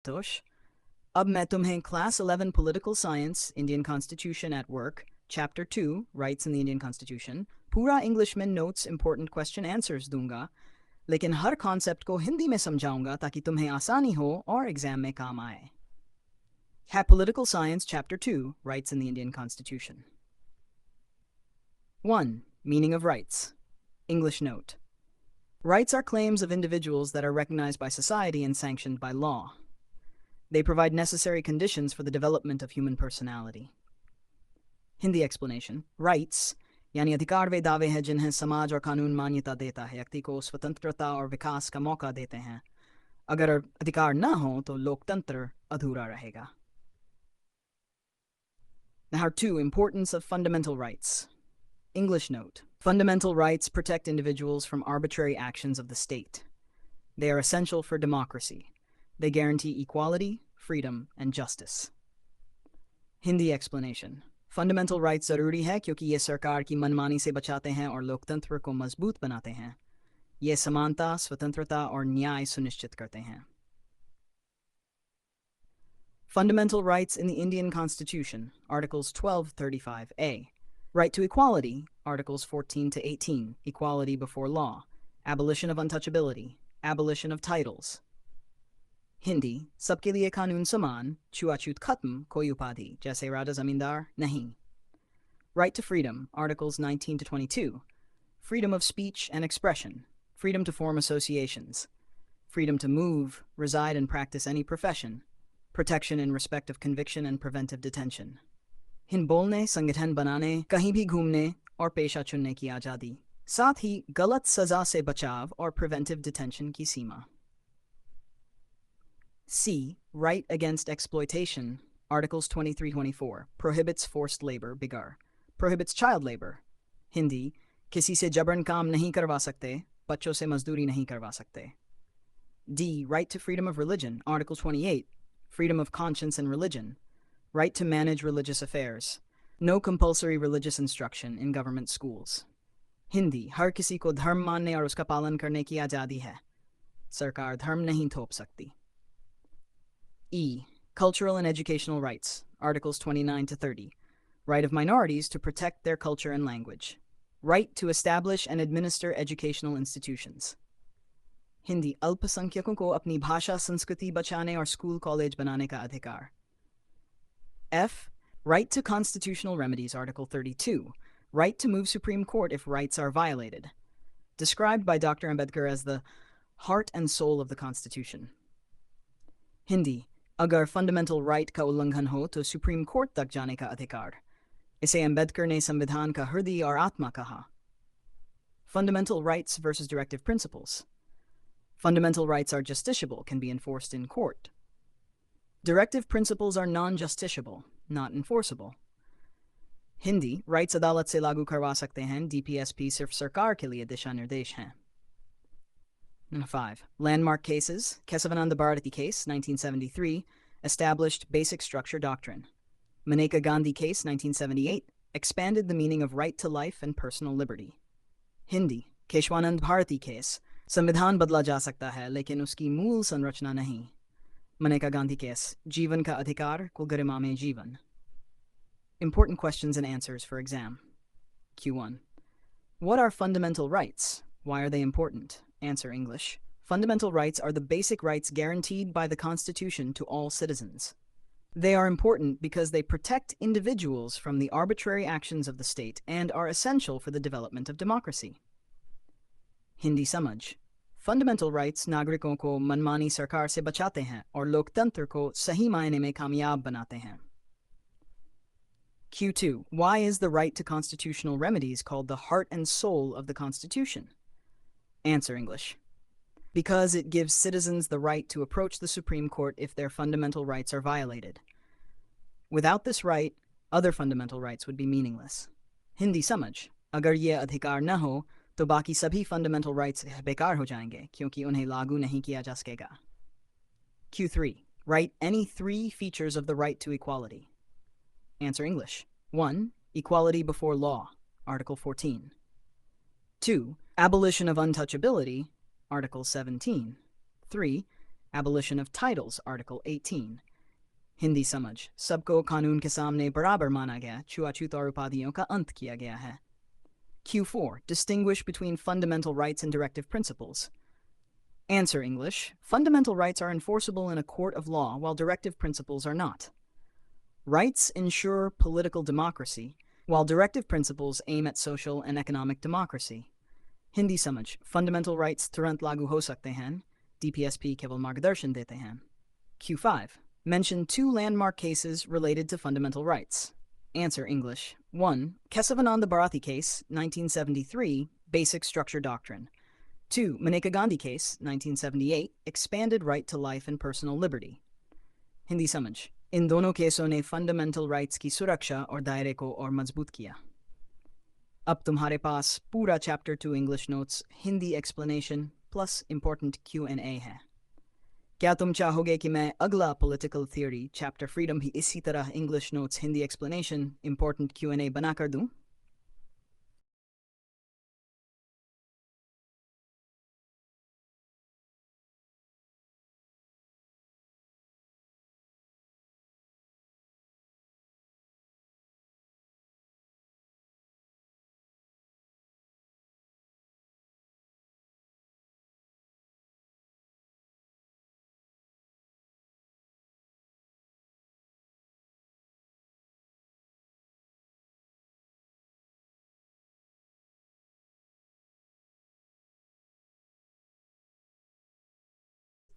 Satosh. अब मैं तुम्हें Class 11 Political Science, Indian Constitution at Work, Chapter 2, Rights in the Indian Constitution, पूरा English में notes important question answers दूंगा, लेकिन हर कॉन्सेप्ट को हिंदी में समझाऊंगा ताकि तुम्हें आसानी हो और एग्जाम में काम आए. है Political Science, Chapter 2, Rights in the Indian Constitution. 1. Meaning of rights. English note. Rights are claims of individuals that are recognized by society and sanctioned by law. They provide necessary conditions for the development of human personality. Hindi explanation. Rights यानी अधिकार वे दावे हैं जिन्हें समाज और कानून मान्यता देता है, व्यक्ति को स्वतंत्रता और विकास का मौका देते हैं. अगर अधिकार न हो तो लोकतंत्र अधूरा रहेगा. Now, 2. Importance of fundamental rights. English note. Fundamental rights protect individuals from arbitrary actions of the state. They are essential for democracy. They guarantee equality, freedom, and justice. Hindi explanation. Fundamental rights जरूरी है क्योंकि ये सरकार की मनमानी से बचाते हैं और लोकतंत्र को मजबूत बनाते हैं. ये समानता, स्वतंत्रता और न्याय सुनिश्चित करते हैं. Fundamental rights in the Indian Constitution, Articles 1235A. Right to equality, Articles 14 to 18, equality before law, abolition of untouchability, abolition of titles. Hindi, सबके लिए कानून समान, छुआछूत खत्म, कोई उपाधि, जैसे राजा जमींदार नहीं. Right to freedom, Articles 19 to 22, freedom of speech and expression, freedom to form associations, freedom to move, reside and practice any profession, protection in respect of conviction and preventive detention. Hind बोलने, संगठन बनाने, कहीं भी घूमने और पेशा चुनने की आज़ादी, साथ ही गलत सजा से बचाव और preventive detention की सीमा. C. Right against exploitation, Articles 23-24, prohibits forced labor, bigar, prohibits child labor. Hindi, किसी से जबरन काम नहीं करवा सकते, बच्चों से मजदूरी नहीं करवा सकते. D. Right to freedom of religion, Article 28, freedom of conscience and religion, right to manage religious affairs, no compulsory religious instruction in government schools. Hindi, हर किसी को धर्म मानने और उसका पालन करने की आज़ादी है. सरकार धर्म नहीं थोप सकती. E. Cultural and educational rights, Articles 29 to 30. Right of minorities to protect their culture and language. Right to establish and administer educational institutions. Hindi, अल्पसंख्यकों को अपनी भाषा संस्कृति बचाने और स्कूल कॉलेज बनाने का अधिकार. F. Right to constitutional remedies, Article 32. Right to move Supreme Court if rights are violated. Described by Dr. Ambedkar as the heart and soul of the Constitution. Hindi, अगर fundamental right का उल्लंघन हो तो Supreme Court तक जाने का अधिकार. इसे अम्बेडकर ने संविधान का हृदय और आत्मा कहा. Fundamental rights versus directive principles. Fundamental rights are justiciable, can be enforced in court. Directive principles are non-justiciable, not enforceable. Hindi, rights अदालत से लागू करवा सकते हैं, DPSP सिर्फ सरकार के लिए दिशा निर्देश हैं. 5. Landmark cases. Kesavananda Bharati case, 1973, established basic structure doctrine. Maneka Gandhi case, 1978, expanded the meaning of right to life and personal liberty. Hindi, Keshwanand Bharati case, संविधान बदला जा सकता है लेकिन उसकी मूल संरचना नहीं. Maneka Gandhi case, जीवन का अधिकार को गरिमा में जीवन. Important questions and answers for exam. Q1. What are fundamental rights? Why are they important? Answer English. Fundamental rights are the basic rights guaranteed by the Constitution to all citizens. They are important because they protect individuals from the arbitrary actions of the state and are essential for the development of democracy. Hindi समझ. Fundamental rights नागरिकों को मनमानी सरकार से बचाते हैं और लोकतंत्र को सही मायने में कामयाब बनाते हैं. Q2. Why is the right to constitutional remedies called the heart and soul of the Constitution? Answer English. Because it gives citizens the right to approach the Supreme Court if their fundamental rights are violated. Without this right, other fundamental rights would be meaningless. Hindi समझ. अगर ये अधिकार न हो तो बाकी सभी fundamental rights बेकार हो जाएंगे क्योंकि उन्हें लागू नहीं किया जा सकेगा. Q3. Write any 3 features of the right to equality. Answer English. 1. Equality before law, Article 14. 2. Abolition of untouchability, Article 17. 3. Abolition of titles, Article 18. Hindi समझ, सबको कानून के सामने बराबर माना गया, छुआछूत और उपाधियों का अंत किया गया है. Q4. Distinguish between fundamental rights and directive principles. Answer English. Fundamental rights are enforceable in a court of law, while directive principles are not. Rights ensure political democracy, while directive principles aim at social and economic democracy. Hindi समझ, fundamental rights तुरंत लागू हो सकते हैं, DPSP केवल मार्गदर्शन देते हैं. Q5. Mention 2 landmark cases related to fundamental rights. Answer English. 1. Kesavananda Bharathi case, 1973, Basic Structure Doctrine. 2. Maneka Gandhi case, 1978, Expanded Right to Life and Personal Liberty. Hindi समझ, इन दोनों केसों ने फंडामेंटल राइट्स की सुरक्षा और दायरे को और मजबूत किया. अब तुम्हारे पास पूरा chapter 2 English notes, Hindi explanation plus important Q&A है. क्या तुम चाहोगे कि मैं अगला पॉलिटिकल थियोरी चैप्टर फ्रीडम भी इसी तरह English notes, Hindi explanation, important Q&A बनाकर दूं?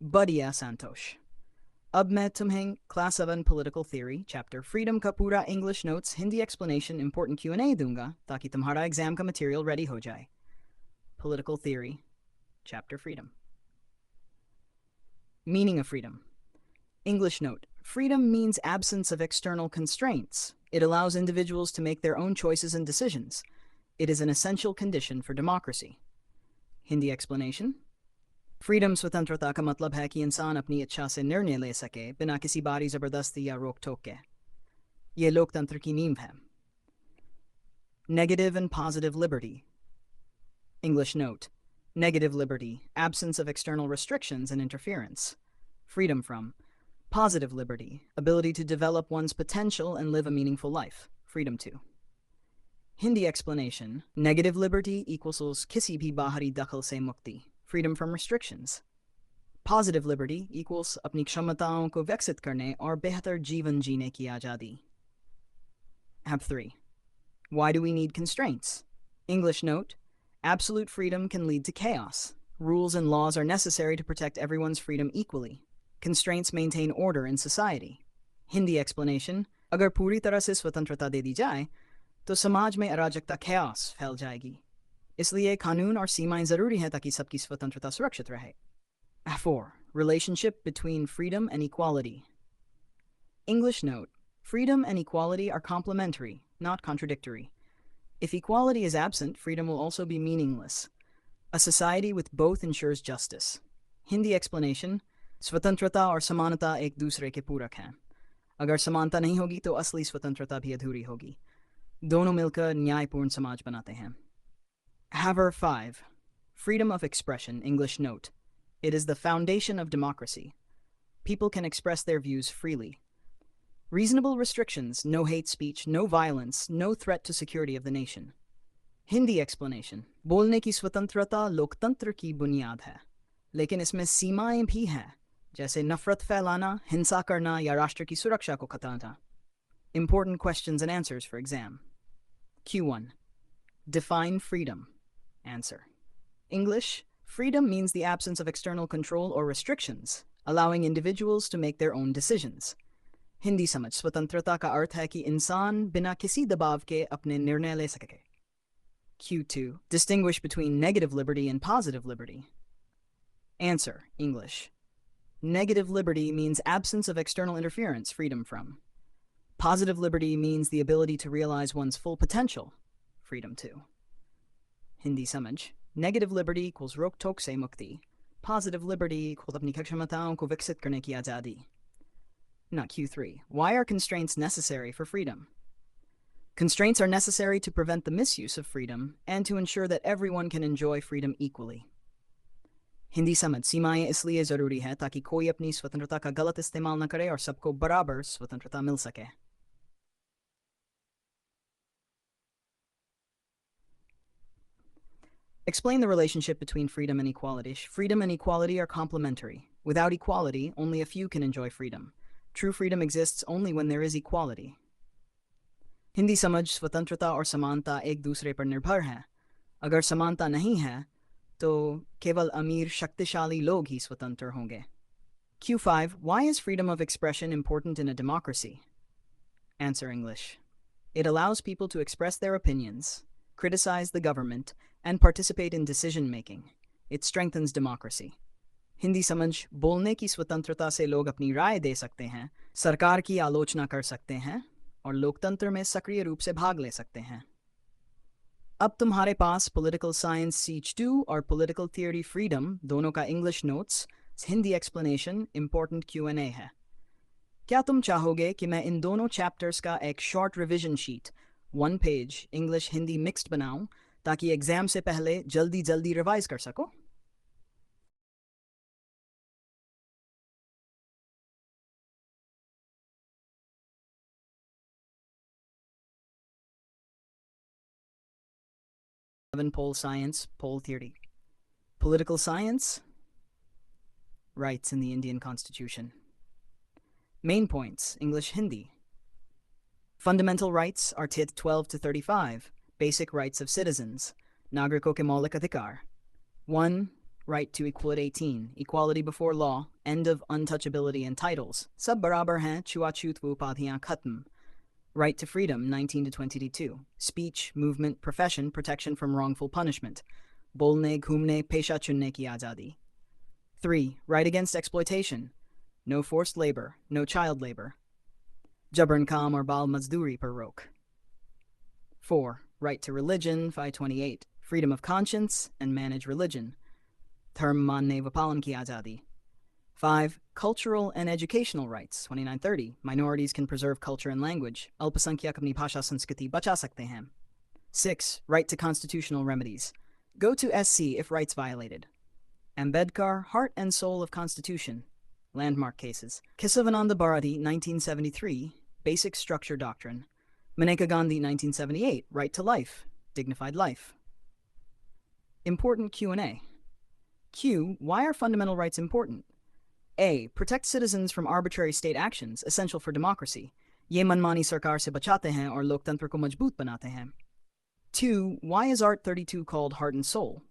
बढ़िया संतोष. अब मैं तुम्हें class 7 political theory chapter freedom का पूरा English notes, Hindi explanation, important Q&A दूंगा ताकि तुम्हारा एग्जाम का मटेरियल रेडी हो जाए. Political theory, chapter freedom. Meaning of freedom. English note. Freedom means absence of external constraints. It allows individuals to make their own choices and decisions. It is an essential condition for democracy. Hindi explanation. Freedom स्वतंत्रता का मतलब है कि इंसान अपनी इच्छा से निर्णय ले सके बिना किसी बाहरी जबरदस्ती या रोक टोक के. ये लोकतंत्र की नींव है. Negative and positive liberty. English note. Negative liberty, absence of external restrictions and interference. Freedom from. Positive liberty, ability to develop one's potential and live a meaningful life. Freedom to. Hindi explanation. Negative liberty equals kisi bhi bahari dakhal se mukti. Freedom from restrictions. Positive liberty equals अपनी क्षमताओं को विकसित करने और बेहतर जीवन जीने की आज़ादी. Hab 3. Why do we need constraints? English note. Absolute freedom can lead to chaos. Rules and laws are necessary to protect everyone's freedom equally. Constraints maintain order in society. Hindi explanation. अगर पूरी तरह से स्वतंत्रता दे दी जाए, तो समाज में अराजकता chaos फैल जाएगी. इसलिए कानून और सीमाएं जरूरी हैं ताकि सबकी स्वतंत्रता सुरक्षित रहे. 4. Relationship between freedom and equality. English note. Freedom and equality are complementary, not contradictory. If equality is absent, freedom will also be meaningless. A society with both ensures justice. Hindi explanation. स्वतंत्रता और समानता एक दूसरे के पूरक हैं. अगर समानता नहीं होगी तो असली स्वतंत्रता भी अधूरी होगी. दोनों मिलकर न्यायपूर्ण समाज बनाते हैं. Haver 5. Freedom of expression. English note. It is the foundation of democracy. People can express their views freely. Reasonable restrictions, no hate speech, no violence, no threat to security of the nation. Hindi explanation. बोलने की स्वतंत्रता लोकतंत्र की बुनियाद है, लेकिन इसमें सीमाएं भी हैं, जैसे नफरत फैलाना, हिंसा करना या राष्ट्र की सुरक्षा को खतरा. Important questions and answers for exam. Q1. Define freedom. Answer. English. Freedom means the absence of external control or restrictions, allowing individuals to make their own decisions. Hindi समझ. स्वतंत्रता का अर्थ है कि इंसान बिना किसी दबाव के अपने निर्णय ले सके. Q2. Distinguish between negative liberty and positive liberty. Answer. English. Negative liberty means absence of external interference, freedom from. Positive liberty means the ability to realize one's full potential, freedom to. Hindi समझ. Negative liberty equals रोक टोक से मुक्ति. Positive liberty equals अपनी क्षमताओं को विकसित करने की आज़ादी. Not Q3. Why are constraints necessary for freedom? Constraints are necessary to prevent the misuse of freedom and to ensure that everyone can enjoy freedom equally. Hindi समझ सीमाएं इसलिए ज़रूरी है ताकि कोई अपनी स्वतंत्रता का गलत इस्तेमाल न करे और सबको बराबर स्वतंत्रता मिल सके. Explain the relationship between freedom and equality. Freedom and equality are complementary. Without equality, only a few can enjoy freedom. True freedom exists only when there is equality. Hindi समझ स्वतंत्रता और समानता एक दूसरे पर निर्भर हैं. अगर समानता नहीं है तो केवल अमीर शक्तिशाली लोग ही स्वतंत्र होंगे. Q5. Why is freedom of expression important in a democracy? Answer English. It allows people to express their opinions, criticize the government, and participate in decision-making. It strengthens democracy. Hindi समझ बोलने की स्वतंत्रता से लोग अपनी राय दे सकते हैं, सरकार की आलोचना कर सकते हैं और लोकतंत्र में सक्रिय रूप से भाग ले सकते हैं. अब तुम्हारे पास पॉलिटिकल साइंस सीच 2 और पॉलिटिकल थियोरी फ्रीडम दोनों का English notes, Hindi explanation, important Q&A है. क्या तुम चाहोगे कि मैं इन दोनों चैप्टर्स का एक short revision sheet 1 page English Hindi mixed बनाऊं ताकि एग्जाम से पहले जल्दी रिवाइज कर सको? Pole science, pole theory. Political science, rights in the Indian Constitution. Main points, English Hindi. Fundamental rights, Article 12 to 35, basic rights of citizens, Nagriko ke Maulik Adhikar. 1. Right to equal at 18, equality before law, end of untouchability and titles, sab barabar hain, chuachut wo upadhiyan khatm. Right to freedom, 19 to 22, speech, movement, profession, protection from wrongful punishment, bolne, ghumne, pesha chunne ki azadi. 3. Right against exploitation, no forced labor, no child labor, jabran kam or bal mazduri per rok. 4. Right to religion, 528, freedom of conscience and manage religion, dharm manne vapalan ki azadi. 5. Cultural and educational rights, 2930, minorities can preserve culture and language, alpasankhyak apni bhasha sanskriti bacha sakte hain. 6. Right to constitutional remedies, go to SC if rights violated. Ambedkar, heart and soul of Constitution, landmark cases. Kesavananda Bharati, 1973, basic structure doctrine. Maneka Gandhi, 1978, right to life, dignified life. Important Q&A. Q. Why are fundamental rights important? A. Protect citizens from arbitrary state actions, essential for democracy. Ye manmani sarkar se bachate hain aur loktantra ko majboot banate hain. 2. Why is Art 32 called Heart and Soul?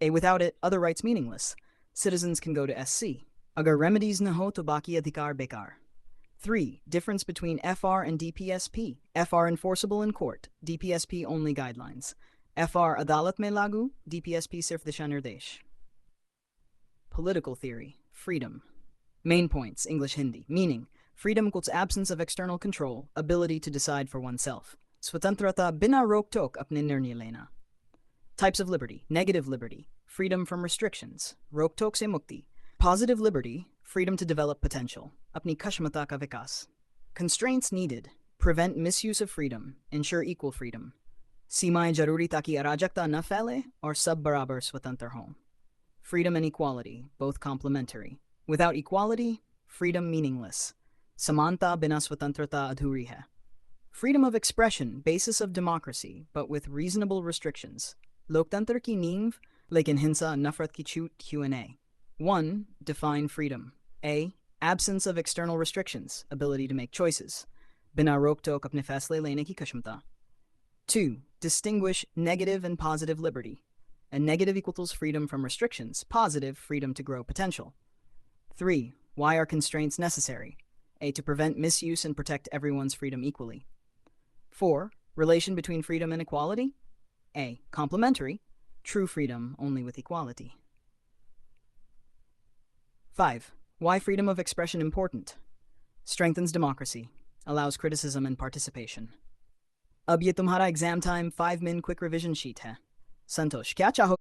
A. Without it, other rights meaningless. Citizens can go to SC. Agar remedies na ho to baki adhikar bekar. 3. Difference between FR and DPSP. FR enforceable in court, DPSP only guidelines. FR adalat mein lagu, DPSP sirf disha nirdesh. Political theory, freedom. Main points, English Hindi. Meaning, freedom equals absence of external control, ability to decide for oneself. Swatantrata bina rok tok apne nirnay lena. Types of liberty, negative liberty, freedom from restrictions, rok tok se mukti. Positive liberty, freedom to develop potential, apni kashmata ka vikas. Constraints needed, prevent misuse of freedom, ensure equal freedom. Simaye jaruri taki arajakta na phele or sab barabar swatantar hon. Freedom and equality, both complementary. Without equality, freedom meaningless. Samanta bina swatantrata adhuri hai. Freedom of expression, basis of democracy, but with reasonable restrictions. Loktantra ki neev, lekin hinsa nafrat ki chut Q&A. 1. Define freedom. A. Absence of external restrictions, ability to make choices. Bina rok tok apne faisle lene ki kashmata. 2. Distinguish negative and positive liberty. A negative equals freedom from restrictions, positive, freedom to grow potential. 3. Why are constraints necessary? A. To prevent misuse and protect everyone's freedom equally. 4. Relation between freedom and equality? A. Complementary, true freedom only with equality. 5. Why freedom of expression important? Strengthens democracy, allows criticism and participation. अब ये तुम्हारा exam time 5 min quick revision sheet है. संतोष, क्या चाहो